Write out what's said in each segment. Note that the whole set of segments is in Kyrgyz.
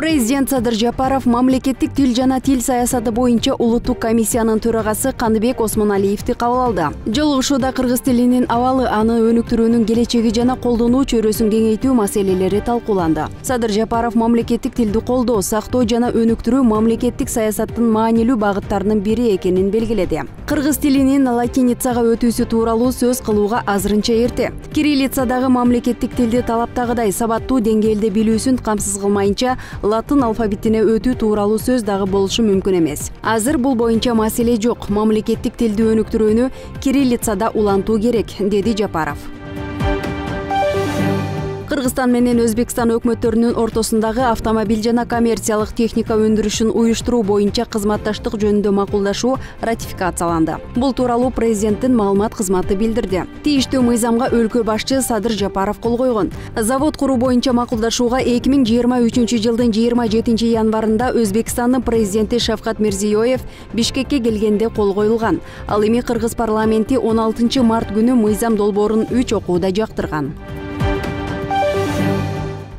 Президент Садыр Жапаров мамлекеттик тил жана тил саясаты боюнча улуттук комиссиянын төрагасы Каныбек Осмоналиевди кабыл алды. Жолугушууда кыргыз тилинин абалы, аны өнүктүрүүнүн келечеги жана колдонуу чөйрөсүн кеңейтүү маселелери талкууланды. Садыр Жапаров мамлекеттик тилди колдоо, сактоо жана өнүктүрүү мамлекеттик саясаттын маанилүү багыттарынын бири экенин белгиледи. Кыргыз тилинин латиницага өтүүсү тууралуу сөз кылууга азырынча эрте. Кириллицадагы мамлекеттик тилди талаптагыдай сабаттуу деңгээлде билүүсүн камсыз кылмайынча латын алфавитине өтүү тууралуу сөз дагы болушу мүмкүн эмес. Азыр бул боюнча маселе жок. Мамлекеттик тилди өнүктүрүүнү кириллицада улантуу керек, деди Жапаров. Кыргызстан менен Өзбекстан өкмөттөрүнүн ортосундагы автомобиль жана коммерциялык техника өндүрүшүн уюштуруу боюнча кызматташтык жөнүндө макулдашуу ратификацияланды. Бул тууралуу президенттин маалымат кызматы билдирди. Тийиштүү мыйзамга өлкө башчы Садыр Жапаров кол койгон. Завод куруу боюнча макулдашууга 2023 жылдын 27 январында Өзбекстандын президенти Шавкат Мирзиёев Бишкекке келгенде кол коюлган. Ал эми Кыргыз парламенти 16 март күнү мыйзам долбоорун 3 окууда жактырган.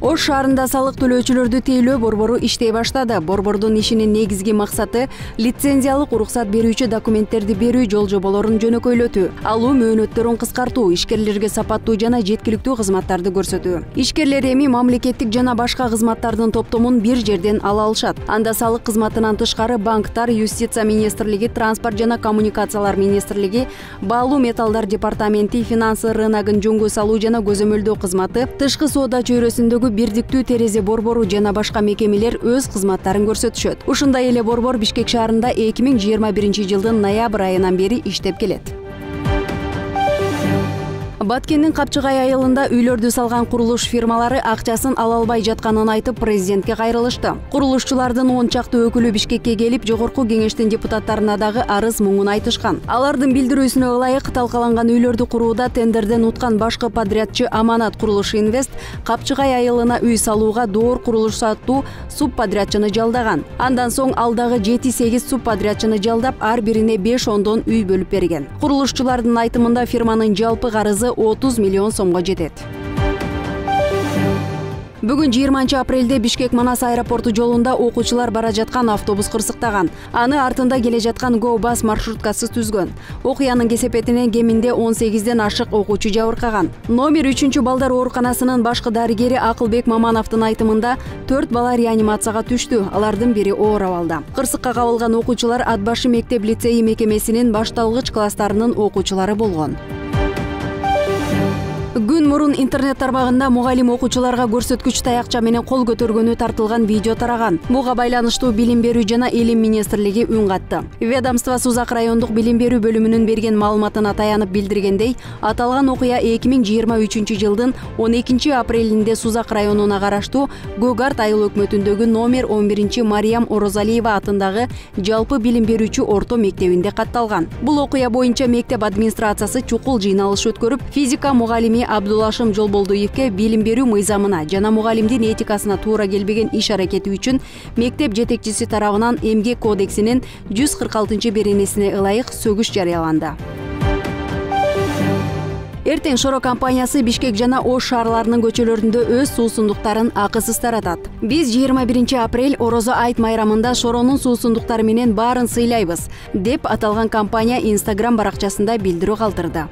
Ош шаарында салык төлөөчүлөрдү тейлөө борбору иштей баштады. Борбордун ишинин негизги максаты лицензиялык уруксат берүүчү документтерди берүү жол жоболорун жөнөкөйлөтүү, алуу мөөнөттөрүн кыскартуу, ишкерлерге сапаттуу жана жеткиликтүү кызматтарды көрсөтүү. Ишкерлер эми мамлекеттик жана башка кызматтардын топтомун бир жерден ала алышат. Анда салык кызматынан тышкары банктар, юстиция министрлиги, транспорт жана коммуникациялар министрлиги, баалуу металлдар департаменти, финансы рыногун жөнгө салуу жана көзөмөлдөө кызматы, тышкы соода чөйрөсүндөгү бирдиктүү терезе борбору жана башка мекемелер өз кызматтарын көрсөтүшөт. Ушундай эле борбор Бишкек шаарында 2021 жылдын ноябрь айынан бери иштеп келет. Баткендин Капчыгай айылында үйлөрдү салган курулуш фирмалары акчасын ала албай жатканын айтып, президентке кайрылышты. Курулушчулардын 10 чакты өкүлү Бишкекке келип, жогорку кеңештин депутаттарына дагы арыз муңун айтышкан. Алардын билдирүүсүнө ылайык, талкаланган үйлөрдү курууда тендерден уткан башкы подрядчы Аманат Курулуш Инвест Капчыгай айылына үй салууга доор курулуш саттуу субподрядчыны жалдаган. Андан соң алдагы 7-8 субподрядчыны жалдап, ар бирине 5-10 үй бөлүп берген. Курулушчулардын айтымында фирманын жалпы карызы 30 миллион сомго жетет. Бүгүн 20 апрелде Бишкек Манас аэропорту жолунда окуучулар бара жаткан автобус кырсыктаган. Аны артында келе жаткан Go Bus маршруткасы түзгөн. Окуянын кесепетинен кеминде 18ден ашык окуучу жабыркаган. Номер 3 балдар ооруканасынын башкы дарыгери Акылбек Мамановдун айтымында 4 бала реанимацияга түштү. Алардын бири оор абалда. Кырсыкка кабылган окуучулар Ат башы мектеп лицейи мекемесинин башталгыч класстарынын окуучулары болгон. Күн мурун интернет тармагында мугалим окуучуларга көрсөткүч таякча менен кол көтөргөнү тартылган видео тараган. Буга байланыштуу Билим берүү жана Илим министрлиги үн катты. Ведомство Сузак райондук билим берүү бөлүмүнүн берген маалыматына таянып билдиргендей, аталган окуя 2023 жылдын 12 апрелинде Сузак районуна караштуу Гөгарт айыл өкмөтүндөгү номер 11 Мариям Орозалиева атындагы жалпы билим берүүчү орто мектебинде катталган. Бул окуя боюнча мектеп администрациясы чукул жыйналыш өткөрүп, физика мугалими Абдулашым Жолболдуевке билим берүү мыйзамына жана мугалимдин этикасына туура келбеген иш аракети үчүн мектеп жетекчиси тарабынан эмгек кодексинин 146 беренесине ылайык сөгүш жарыяланды. Эртең Шоро компаниясы Бишкек жана Ош шаарларынын көчөлөрүндө өз суусундуктарын акысыз таратат. Биз 21 апрель Орозо айт майрамында Шоронун суусундуктары менен баарын сыйлайбыз, деп аталган компания Instagram баракчасында билдирүү калтырды.